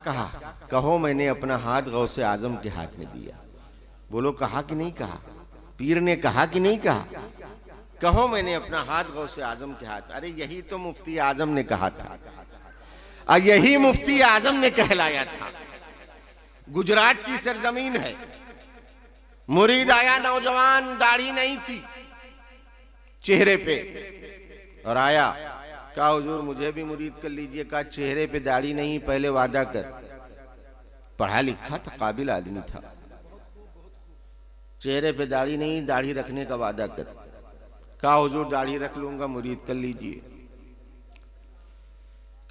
कहा? कहो मैंने अपना हाथ गौसे आजम के हाथ में दिया। बोलो कहा कि नहीं कहा? पीर ने कहा कि नहीं कहा? कहो मैंने अपना हाथ गौसे आजम के हाथ। अरे यही तो मुफ्ती आजम ने कहा था और यही मुफ्ती आजम ने कहलाया था। गुजरात की सरजमीन है। मुरीद आया, नौजवान, दाढ़ी नहीं थी चेहरे पे, और आया, कहा हुजूर मुझे भी मुरीद कर लीजिए। कहा चेहरे पे दाढ़ी नहीं, पहले वादा कर। पढ़ा लिखा था, काबिल आदमी था। चेहरे पे दाढ़ी नहीं, दाढ़ी रखने का वादा कर। कहा हुजूर दाढ़ी रख लूंगा, मुरीद कर लीजिए।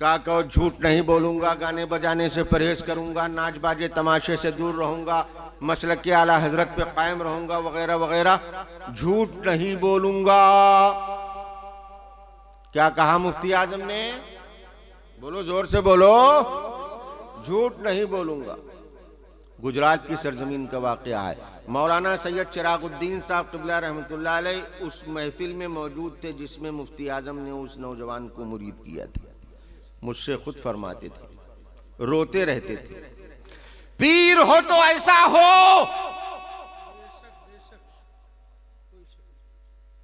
कहा कहो झूठ नहीं बोलूंगा, गाने बजाने से परहेज करूंगा, नाच बाजे तमाशे से दूर रहूंगा, मसलक के आला हजरत पे कायम रहूंगा, वगैरह वगैरह, झूठ नहीं बोलूंगा। क्या कहा मुफ्ती आजम ने? बोलो जोर से बोलो। झूठ नहीं बोलूंगा। गुजरात की सरजमीन का वाकया है। मौलाना सैयद चिरागुद्दीन साहब क़िबला रहमतुल्लाह अलैह उस महफिल में मौजूद थे जिसमें मुफ्ती आजम ने उस नौजवान को मुरीद किया था। मुझसे खुद फरमाते थे, रोते रहते थे, पीर हो तो ऐसा हो,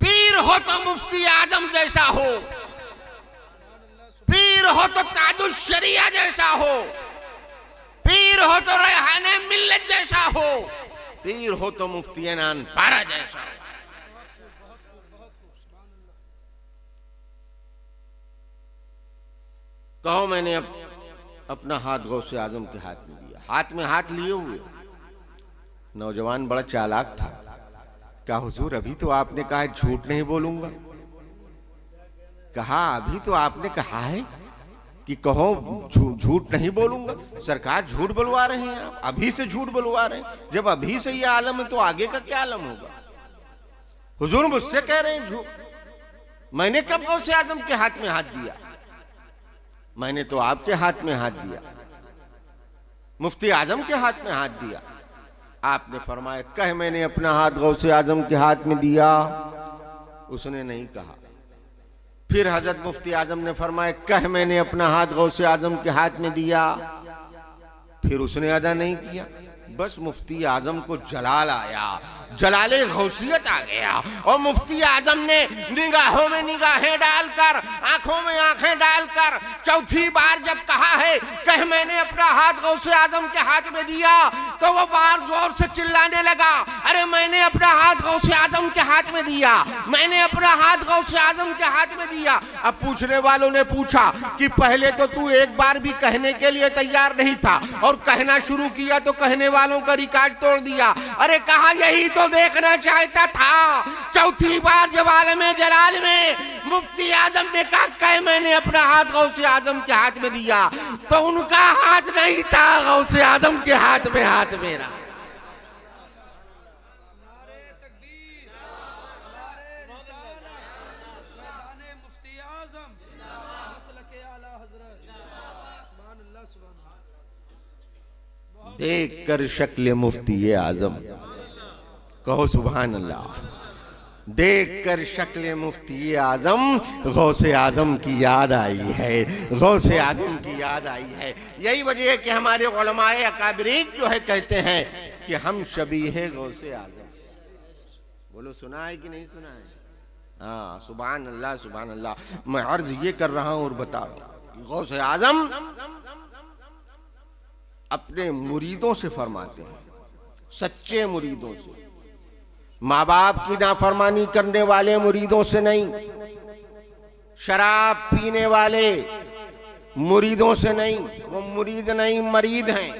पीर हो तो मुफ्ती आजम जैसा हो, पीर हो तो ताजुश शरिया जैसा हो, पीर हो तो रेहाने मिल्लत जैसा हो, पीर हो तो मुफ्ती नानपारा जैसा हो। कहो मैंने अपना हाथ गौसे आजम के हाथ में दिया। हाथ में हाथ लिए हुए नौजवान बड़ा चालाक था। क्या हुजूर अभी तो आपने कहा झूठ नहीं बोलूंगा। कहा अभी तो आपने कहा है कि कहो झूठ नहीं बोलूंगा। सरकार झूठ बुलवा रहे हैं, आप अभी से झूठ बुलवा रहे हैं। जब अभी से ये आलम है तो आगे का क्या आलम होगा? हुजूर मुझसे कह रहे हैं झूठ। मैंने कब गौसे आजम के हाथ में हाथ दिया? मैंने तो आपके हाथ में हाथ दिया, मुफ्ती आजम के हाथ में हाथ दिया। आपने फरमाया कह मैंने अपना हाथ गौसे आजम के हाथ में दिया। उसने नहीं कहा। फिर हजरत मुफ्ती आजम ने फरमाया कह मैंने अपना हाथ गौसे आजम के हाथ में दिया। फिर उसने अदा नहीं किया। बस मुफ्ती आजम को जलाल आया, जलाले गौसियत आ गया, और मुफ्ती आजम ने निगाहों में निगाहें डालकर, आंखों में आंखें डालकर चौथी बार जब कहा है कह मैंने अपना हाथ गौसे आजम के हाथ में दिया, तो वो बार जोर से चिल्लाने लगा, अरे मैंने अपना हाथ गौसे आजम के हाथ में दिया, मैंने अपना हाथ गौसे आजम के हाथ में दिया। अब पूछने वालों ने पूछा कि पहले तो तू एक बार भी कहने के लिए तैयार नहीं था, और कहना शुरू किया तो कहने वालों का रिकॉर्ड तोड़ दिया। अरे कहा यही तो देखना चाहता था। चौथी बार जब आलमे जलाल में मुफ्ती आजम ने कहा कह मैंने अपना हाथ गौसे आजम के हाथ में दिया, तो उनका हाथ नहीं था, गौसे आजम के हाथ में हाथ मेरा। देख कर शक्ल मुफ्ती आजम, कहो सुभान अल्लाह। देख कर शक्ल मुफ्ती आजम गौसे आजम की याद आई है, गौसे आजम की याद आई है। यही वजह है कि हमारे उलमाए अकाबरीन जो है कहते हैं कि हम शबीहे गौसे आजम। बोलो सुना है कि नहीं सुना है? हाँ सुभान अल्लाह सुभान अल्लाह। मैं अर्ज ये कर रहा हूं और बता रहा हूं, गौसे आजम अपने मुरीदों से फरमाते हैं, सच्चे मुरीदों से, माँ बाप की नाफरमानी करने वाले मुरीदों से नहीं, शराब पीने वाले मुरीदों से नहीं। वो मुरीद नहीं मरीद हैं,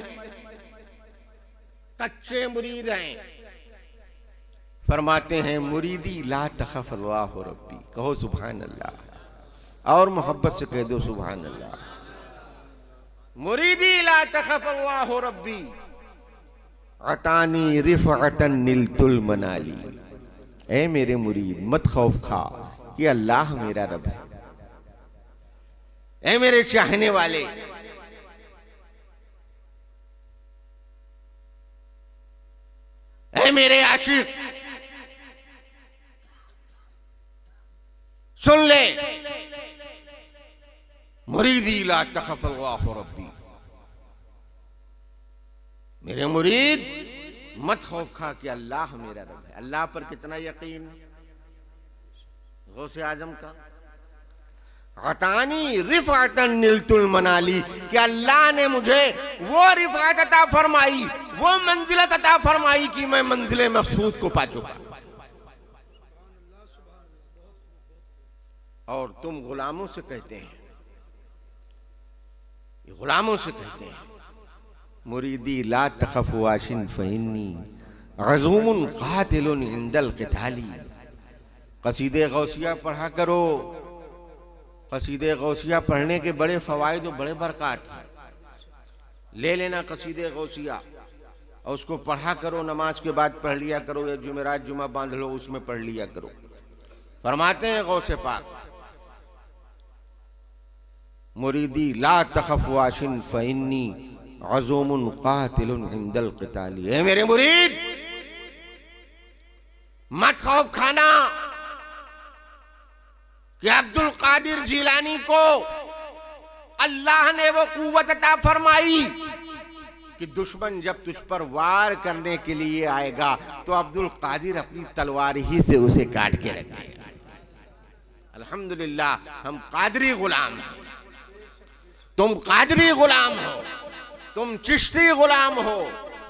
कच्चे मुरीद हैं। फरमाते हैं मुरीदी ला तखफ अल्लाह रब्बी, कहो सुभान अल्लाह, और मोहब्बत से कह दो सुभान अल्लाह। मुरीदी ला तखफ अल्लाह रब्बी अतानी रिफ़अतन निलतुल मनाली। ए मेरे मुरीद मत खौफ खा कि अल्लाह मेरा रब है। ए मेरे चाहने वाले, ए मेरे आशिक, सुन ले, मुरीदी ला तखफ अल्लाह रब्बी, मेरे मुरीद मत खौफ खा कि अल्लाह मेरा रब है। अल्लाह पर कितना यकीन गौसे आजम का। अतानी रिफातन निलतुल मनाली, कि अल्लाह ने मुझे वो रिफात अता फरमाई, वो मंजिलत अता फरमाई कि मैं मंजिले मकसूद को पा चुका। और तुम गुलामों से कहते हैं, गुलामों से कहते हैं मुरीदी ला तखफ वाशिन फइन्नी अज़ूमुन कातिलुन इंदल क़िताली। कसीदे गौसिया पढ़ा करो। कसीदे गौसिया पढ़ने के बड़े फवाइद और बड़े बरक़ात हैं। ले लेना कसीदे गौसिया और उसको पढ़ा करो, नमाज के बाद पढ़ लिया करो, या जुमेरात जुमा बांध लो उसमें पढ़ लिया करो। फरमाते हैं गौसे पाक, मुरीदी ला तखफ वाशिन फइन्नी अज़ूमुन कातिलुन इंदल क़िताली। ए मेरे मुरीद, मत खौफ खाना कि अब्दुल कादिर जिलानी को अल्लाह ने वो कुव्वत अता फरमाई कि दुश्मन जब तुझ पर वार करने के लिए आएगा तो अब्दुल कादिर अपनी तलवार ही से उसे काट के रखेगा। अल्हम्दुलिल्लाह, हम कादरी गुलाम हैं। तुम कादरी गुलाम हो, तुम चिश्ती गुलाम हो,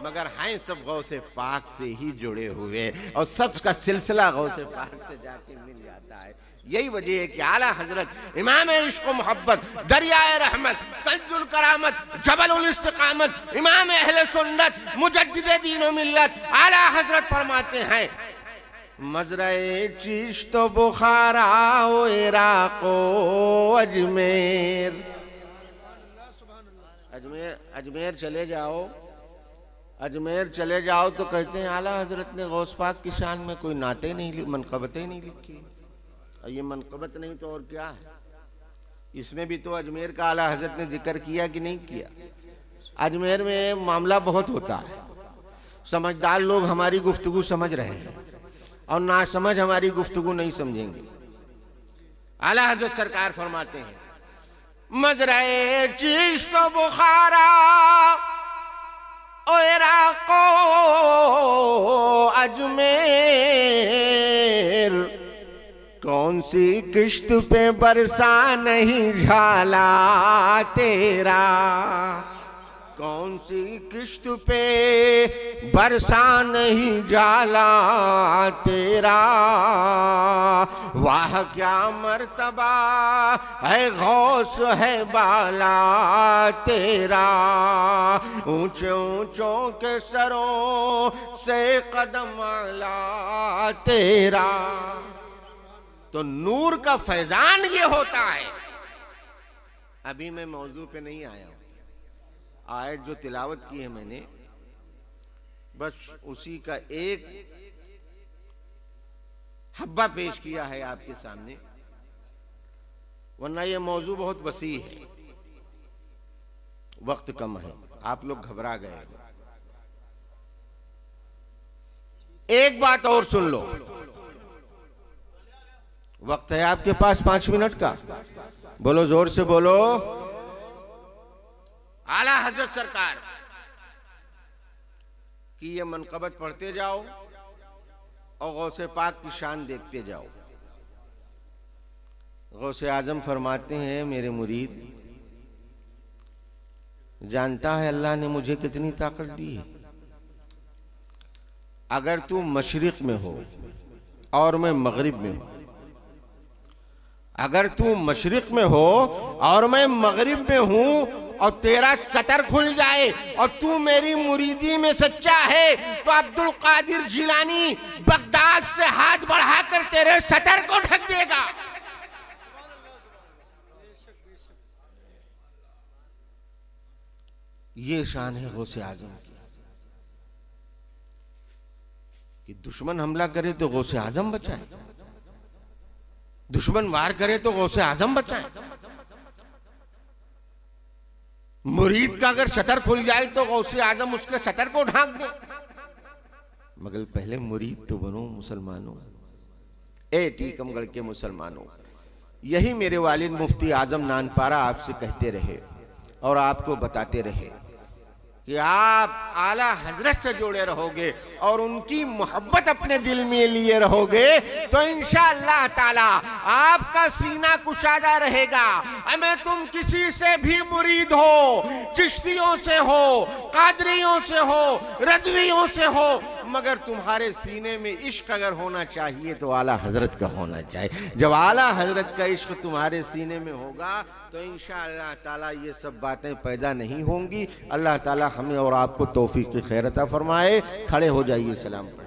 मगर हैं सब गौसे पाक से ही जुड़े हुए, और सबका सिलसिला गौसे पाक से जाके मिल जाता है। यही वजह है कि आला हजरत इमाम इश्क मोहब्बत, दरियाए रहमत, कंजुल करामत, जबलुल इस्तिकामत, इमाम अहले सुन्नत, मुजद्दिदे दीन मिल्लत आला हजरत फरमाते हैं, मजराए चिश्त बुखारा ओ इराक़ो अजमेर। अजमेर चले जाओ, अजमेर चले जाओ तो कहते हैं आला हजरत ने गौस पाक की शान में कोई नाते नहीं, मनकबतें नहीं लिखी। और ये मनकबत नहीं तो और क्या है? इसमें भी तो अजमेर का आला हजरत ने जिक्र किया कि नहीं किया? अजमेर में मामला बहुत होता है। समझदार लोग हमारी गुफ्तगू समझ रहे हैं और ना समझ हमारी गुफ्तगू नहीं समझेंगे। आला हजरत सरकार फरमाते हैं, मजराए चिश्त बुखारा ओ इराक़ो अजमेर, कौन सी किश्त पे बरसा नहीं झाला तेरा, कौन सी किश्त पे बरसा नहीं जाला तेरा, वाह क्या मर्तबा है गौस है बाला तेरा, ऊंचे ऊंचों के सरों से कदम आला तेरा। तो नूर का फैजान ये होता है। अभी मैं मौजू पे नहीं आया हूं, आयत जो तिलावत की है मैंने, बस उसी का एक हब्बा पेश किया है आपके सामने, वरना ये मौजू बहुत वसी है, वक्त कम है, आप लोग घबरा गए। एक बात और सुन लो, वक्त है आपके पास 5 मिनट का, बोलो जोर से बोलो। आला हजरत सरकार की ये मनकबत पढ़ते जाओ और गौसे पाक की शान देखते जाओ। गौसे आजम फरमाते हैं, मेरे मुरीद, जानता है अल्लाह ने मुझे कितनी ताकत दी है। अगर तू मशरिक में हो और मैं मगरिब में हूं, अगर तू मशरिक में हो और मैं मगरिब में हूं और तेरा सतर खुल जाए और तू मेरी मुरीदी में सच्चा है, तो अब्दुल कादिर जिलानी बगदाद से हाथ बढ़ाकर तेरे सतर को ढक देगा। ये शान है गौसे आजम की कि दुश्मन हमला करे तो गौसे आजम बचाए, दुश्मन वार करे तो गौसे आजम बचाए। मुरीद का अगर सतर खुल जाए तो गौसे आजम उसके सतर को ढांक दे। मगर पहले मुरीद तो बनो मुसलमानों, ए टीकमगढ़ के मुसलमानों। यही मेरे वालिद मुफ्ती आजम नानपारा आपसे कहते रहे और आपको बताते रहे कि आप आला हजरत से जुड़े रहोगे और उनकी मोहब्बत अपने दिल में लिए रहोगे, तो इंशाअल्लाह ताला आपका सीना कुशादा रहेगा। हमें तुम किसी से भी मुरीद हो, चिश्तियों से हो, कादरियों से हो, रज़वियों से हो, मगर तुम्हारे सीने में इश्क अगर होना चाहिए तो आला हजरत का होना चाहिए। जब आला हजरत का इश्क तुम्हारे सीने में होगा तो इंशाअल्लाह ताला ये सब बातें पैदा नहीं होंगी। अल्लाह ताला हमें और आपको तौफीक की खैर अता फरमाए। खड़े हो जाइए, सलाम पढ़ें।